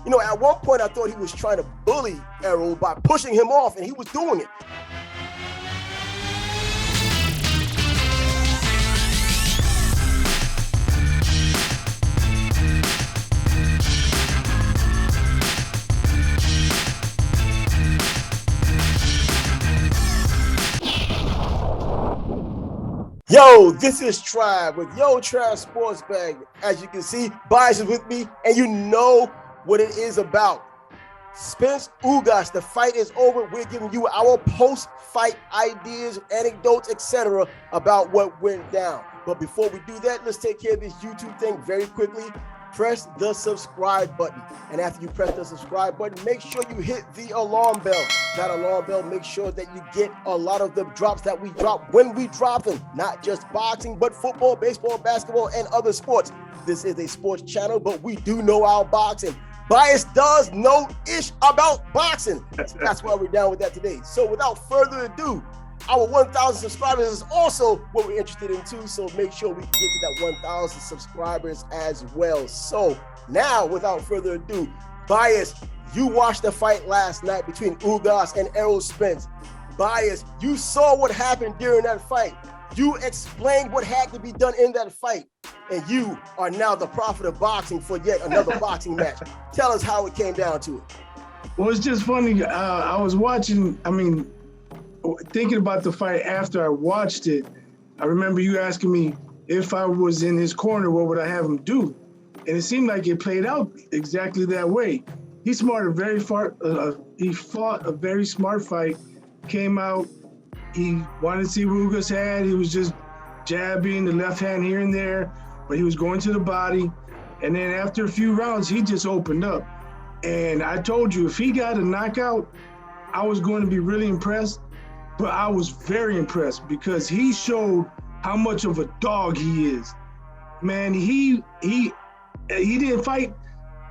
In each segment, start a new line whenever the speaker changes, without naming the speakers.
You know, at one point I thought he was trying to bully Errol by pushing him off, and he was doing it. Yo, this is Trav with Trav Sports Bag. As you can see, Bias is with me, and you know what it is about. Spence Ugas, the fight is over. We're giving you our post-fight ideas, anecdotes, etc. about what went down. But before we do that, let's take care of this YouTube thing very quickly. Press the subscribe button. And after you press the subscribe button, make sure you hit the alarm bell. That alarm bell makes sure that you get a lot of the drops that we drop when we drop them. Not just boxing, but football, baseball, basketball, and other sports. This is a sports channel, but we do know our boxing. Bias does know-ish about boxing. That's why we're down with that today. So without further ado, our 1,000 subscribers is also what we're interested in too, so make sure we get to that 1,000 subscribers as well. So now, without further ado, Bias, you watched the fight last night between Ugas and Errol Spence. Bias, you saw what happened during that fight. You explained what had to be done in that fight, and you are now the prophet of boxing for yet another boxing match. Tell us how it came down to it.
Well, it's just funny. I was watching, thinking about the fight after I watched it. I remember you asking me if I was in his corner, what would I have him do? And it seemed like it played out exactly that way. He fought a very smart fight, came out, he wanted to see what Ugas had. He was just jabbing the left hand here and there, but he was going to the body. And then after a few rounds, he just opened up. And I told you, if he got a knockout, I was going to be really impressed. But I was very impressed because he showed how much of a dog he is. Man, he didn't fight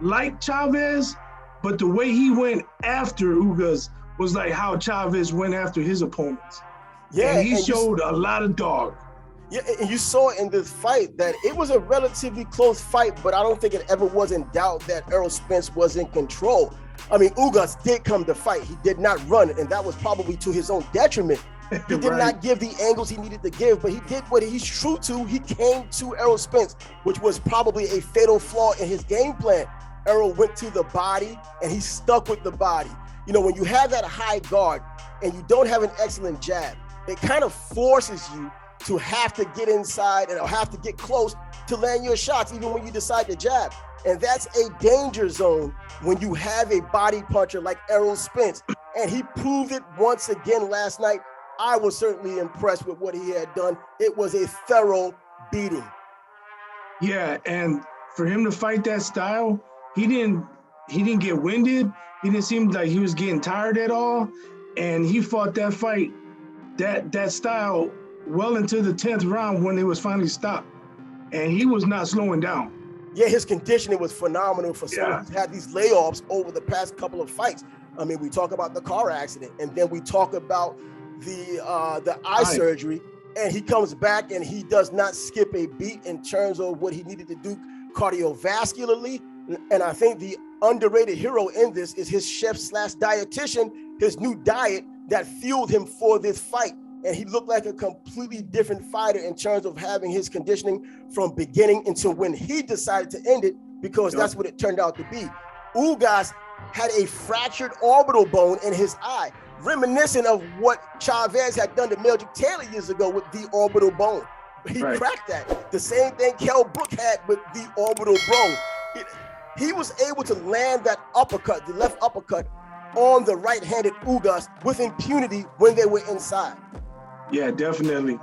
like Chavez, but the way he went after Ugas was like how Chavez went after his opponents. Yeah, and he showed a lot of dog.
Yeah, and you saw in this fight that it was a relatively close fight, but I don't think it ever was in doubt that Errol Spence was in control. I mean, Ugas did come to fight. He did not run, and that was probably to his own detriment. He did
Right.
not give the angles he needed to give, but he did what he's true to. He came to Errol Spence, which was probably a fatal flaw in his game plan. Errol went to the body, and he stuck with the body. You know, when you have that high guard and you don't have an excellent jab, it kind of forces you to have to get inside and have to get close to land your shots, even when you decide to jab. And that's a danger zone when you have a body puncher like Errol Spence. And he proved it once again last night. I was certainly impressed with what he had done. It was a thorough beating.
Yeah, and for him to fight that style, he didn't get winded. He didn't seem like he was getting tired at all. And he fought that fight, that style well into the 10th round when it was finally stopped. And he was not slowing down.
Yeah, his conditioning was phenomenal for someone who's had these layoffs over the past couple of fights. I mean, we talk about the car accident, and then we talk about the eye surgery, and he comes back and he does not skip a beat in terms of what he needed to do cardiovascularly. And I think the underrated hero in this is his chef/dietitian, his new diet that fueled him for this fight. And he looked like a completely different fighter in terms of having his conditioning from beginning until when he decided to end it, because that's what it turned out to be. Ugas had a fractured orbital bone in his eye, reminiscent of what Chavez had done to Mildred Taylor years ago with the orbital bone. He cracked that. The same thing Kell Brook had with the orbital bone. He was able to land that uppercut, the left uppercut, on the right-handed Ugas with impunity when they were inside.
Yeah, definitely.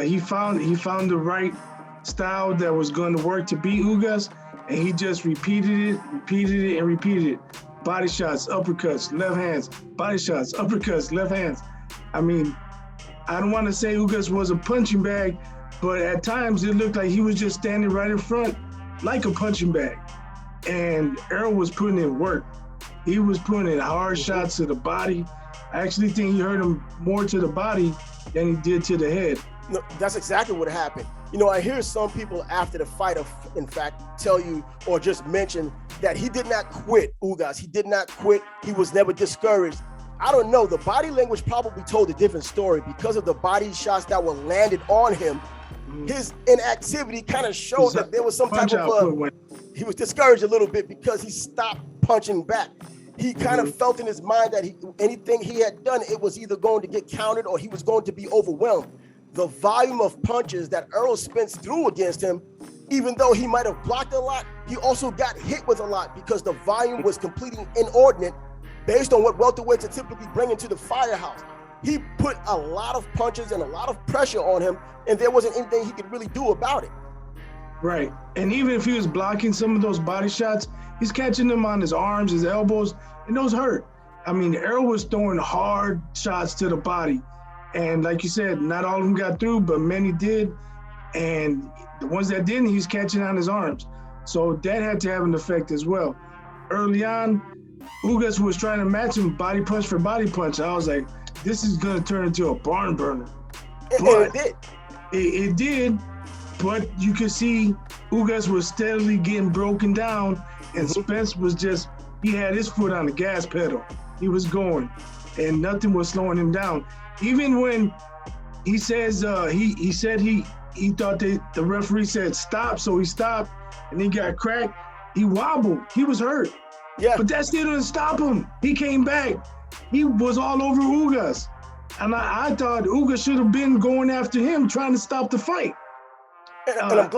He found the right style that was going to work to beat Ugas, and he just repeated it. Body shots, uppercuts, left hands, body shots, uppercuts, left hands. I mean, I don't want to say Ugas was a punching bag, but at times it looked like he was just standing right in front like a punching bag. And Errol was putting in work. He was putting in hard shots to the body. I actually think he hurt him more to the body than he did to the head.
No, that's exactly what happened. I hear some people after the fight, in fact, tell you or just mention that he did not quit, Ugas. He did not quit. He was never discouraged. I don't know. The body language probably told a different story because of the body shots that were landed on him. His inactivity kind of showed that there was some type of he was discouraged a little bit because he stopped punching back. He kind of felt in his mind that anything he had done, it was either going to get countered or he was going to be overwhelmed. The volume of punches that Errol Spence threw against him, even though he might have blocked a lot, he also got hit with a lot because the volume was completely inordinate based on what welterweights are typically bringing to the firehouse. He put a lot of punches and a lot of pressure on him, and there wasn't anything he could really do about it.
Right. And even if he was blocking some of those body shots, he's catching them on his arms, his elbows, and those hurt. I mean, Errol was throwing hard shots to the body. And like you said, not all of them got through, but many did. And the ones that didn't, he was catching on his arms. So that had to have an effect as well. Early on, Ugas was trying to match him body punch for body punch. I was like, this is going to turn into a barn burner.
But it did.
It did, but you could see Ugas was steadily getting broken down, and Spence was he had his foot on the gas pedal. He was going, and nothing was slowing him down. Even when he says, he said he thought the referee said stop, so he stopped, and he got cracked. He wobbled. He was hurt.
Yeah.
But that still didn't stop him. He came back. He was all over Ugas. And I thought Ugas should have been going after him, trying to stop the fight.
And I'm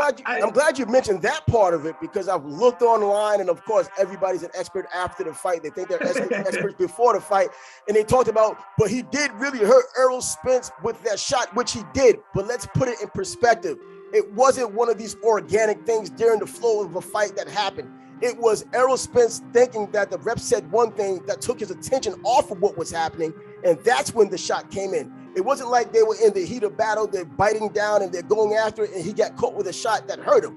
glad you mentioned that part of it, because I've looked online, and of course, everybody's an expert after the fight. They think they're experts before the fight. And they talked about, but he did really hurt Errol Spence with that shot, which he did. But let's put it in perspective. It wasn't one of these organic things during the flow of a fight that happened. It was Errol Spence thinking that the ref said one thing that took his attention off of what was happening, and that's when the shot came in. It wasn't like they were in the heat of battle, they're biting down and they're going after it, and he got caught with a shot that hurt him.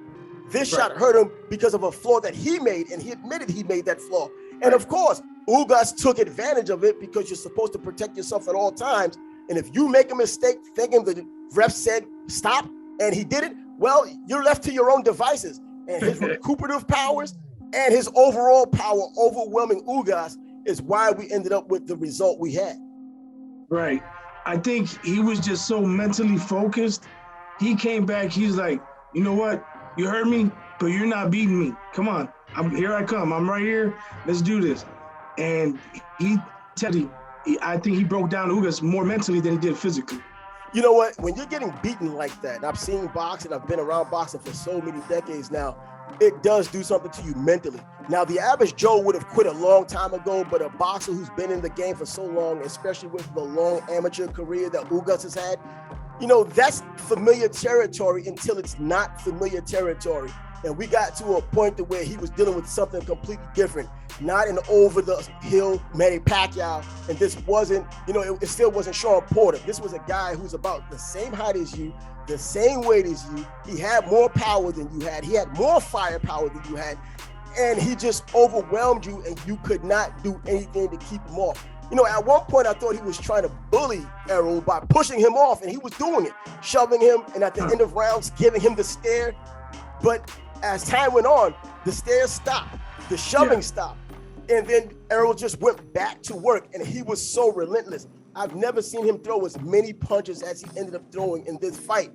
This shot hurt him because of a flaw that he made, and he admitted he made that flaw. And of course, Ugas took advantage of it because you're supposed to protect yourself at all times. And if you make a mistake thinking the ref said stop and he did it, well, you're left to your own devices. And his recuperative powers and his overall power overwhelming Ugas is why we ended up with the result we had.
Right. I think he was just so mentally focused. He came back, he's like, you know what? You heard me, but you're not beating me. Come on. Here I come. I'm right here. Let's do this. And I think he broke down Ugas more mentally than he did physically.
You know what? When you're getting beaten like that, and I've seen boxing, I've been around boxing for so many decades now, it does do something to you mentally. Now, the average Joe would have quit a long time ago, but a boxer who's been in the game for so long, especially with the long amateur career that Ugas has had, that's familiar territory until it's not familiar territory. And we got to a point to where he was dealing with something completely different, not an over-the-hill Manny Pacquiao. And this wasn't, it still wasn't Sean Porter. This was a guy who's about the same height as you, the same weight as you. He had more power than you had. He had more firepower than you had. And he just overwhelmed you, and you could not do anything to keep him off. At one point, I thought he was trying to bully Errol by pushing him off, and he was doing it, shoving him, and at the end of rounds, giving him the stare. But as time went on, the stare stopped, the shoving stopped, and then Errol just went back to work, and he was so relentless. I've never seen him throw as many punches as he ended up throwing in this fight.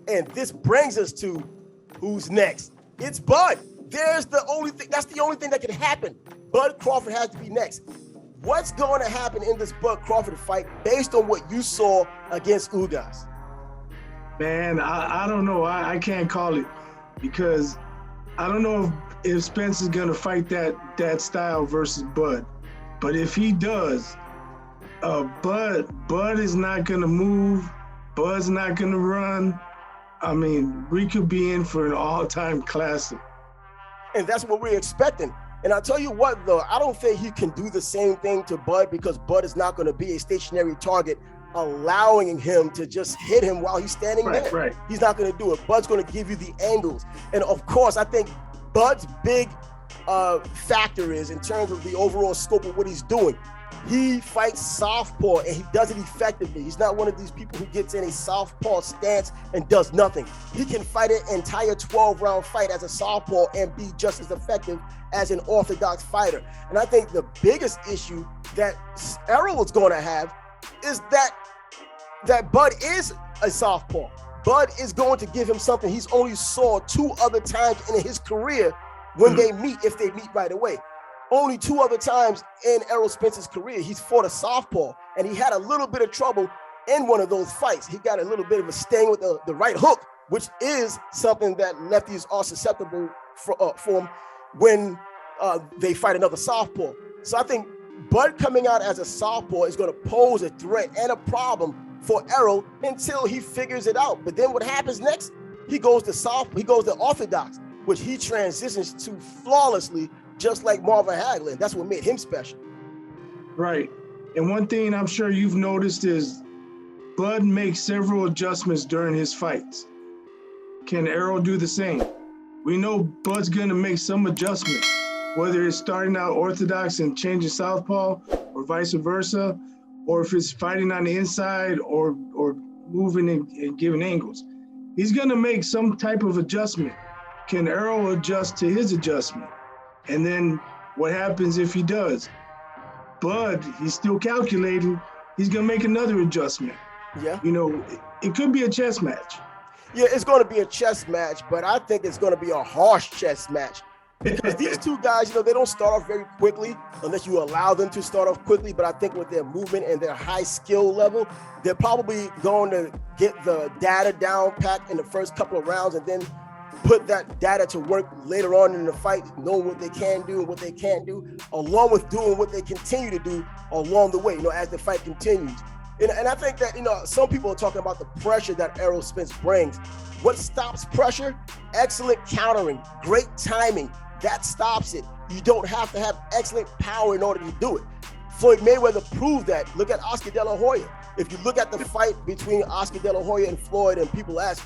And this brings us to who's next. It's Bud. That's the only thing that can happen. Bud Crawford has to be next. What's going to happen in this Bud Crawford fight based on what you saw against Ugas?
Man, I don't know. I can't call it because I don't know if Spence is going to fight that style versus Bud. But if he does, Bud is not going to move. Bud's not going to run. I mean, we could be in for an all-time classic.
And that's what we're expecting. And I'll tell you what, though, I don't think he can do the same thing to Bud because Bud is not going to be a stationary target, allowing him to just hit him while he's standing there.
Right.
He's not going to do it. Bud's going to give you the angles. And of course, I think Bud's big factor is in terms of the overall scope of what he's doing. He fights southpaw, and he does it effectively. He's not one of these people who gets in a southpaw stance and does nothing. He can fight an entire 12-round fight as a southpaw and be just as effective as an orthodox fighter. And I think the biggest issue that Errol is going to have is that Bud is a southpaw. Bud is going to give him something he's only saw 2 other times in his career when they meet, if they meet right away. Only 2 other times in Errol Spence's career, he's fought a southpaw, and he had a little bit of trouble in one of those fights. He got a little bit of a sting with the right hook, which is something that lefties are susceptible for when they fight another southpaw. So I think Bud coming out as a southpaw is going to pose a threat and a problem for Errol until he figures it out. But then what happens next? He goes to orthodox, which he transitions to flawlessly, just like Marvin Hagler. That's what made him special.
Right. And one thing I'm sure you've noticed is Bud makes several adjustments during his fights. Can Errol do the same? We know Bud's going to make some adjustment, whether it's starting out orthodox and changing southpaw or vice versa, or if it's fighting on the inside or moving and giving angles. He's going to make some type of adjustment. Can Errol adjust to his adjustment? And then what happens if he does? Bud, he's still calculating. He's going to make another adjustment.
Yeah.
You know, it could be a chess match.
Yeah, it's going to be a chess match, but I think it's going to be a harsh chess match. Because these 2 guys, they don't start off very quickly unless you allow them to start off quickly. But I think with their movement and their high skill level, they're probably going to get the data down packed in the first couple of rounds and then put that data to work later on in the fight, knowing what they can do and what they can't do, along with doing what they continue to do along the way, as the fight continues. And I think that, some people are talking about the pressure that Errol Spence brings. What stops pressure? Excellent countering, great timing. That stops it. You don't have to have excellent power in order to do it. Floyd Mayweather proved that. Look at Oscar De La Hoya. If you look at the fight between Oscar De La Hoya and Floyd, and people ask,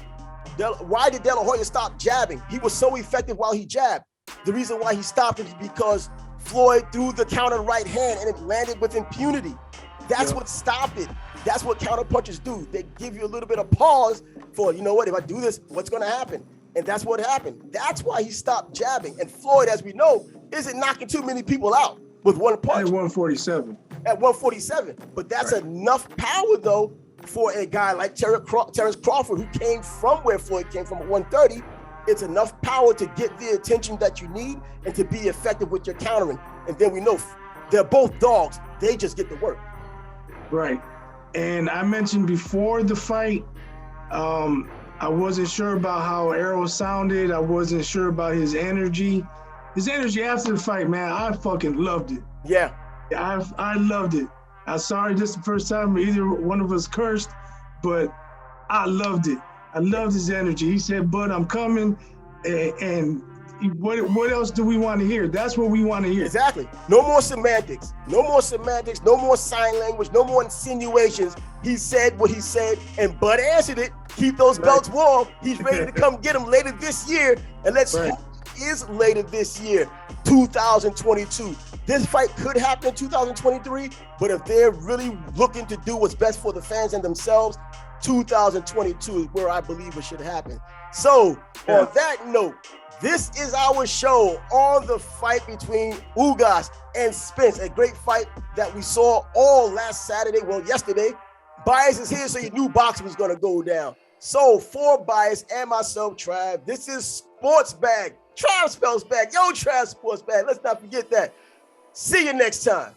why did De La Hoya stop jabbing? He was so effective while he jabbed. The reason why he stopped it is because Floyd threw the counter right hand and it landed with impunity. That's what stopped it. That's what counter punches do. They give you a little bit of pause for, if I do this, what's going to happen? And that's what happened. That's why he stopped jabbing. And Floyd, as we know, isn't knocking too many people out with one punch.
At 147.
At 147. But that's enough power, though, for a guy like Terrence Crawford, who came from where Floyd came from at 130. It's enough power to get the attention that you need and to be effective with your countering. And then we know they're both dogs. They just get to work.
Right. And I mentioned before the fight, I wasn't sure about how Errol sounded. I wasn't sure about his energy. His energy after the fight, man, I fucking loved it.
Yeah.
I loved it. I'm sorry, this is the first time either one of us cursed, but I loved it. I loved his energy. He said, Bud, I'm coming. And what else do we want to hear? That's what we want to hear.
Exactly. No more semantics. No more sign language, no more insinuations. He said what he said, and Bud answered it. Keep those belts warm. He's ready to come get them later this year. And let's hope it is later this year, 2022. This fight could happen in 2023, but if they're really looking to do what's best for the fans and themselves, 2022 is where I believe it should happen. So on that note, this is our show on the fight between Ugas and Spence, a great fight that we saw all yesterday. Bias is here, so you knew boxing was going to go down. So for Bias and myself, Trav, this is Sports Bag. Trav spells bag. Yo, Trav Sports Bag. Let's not forget that. See you next time.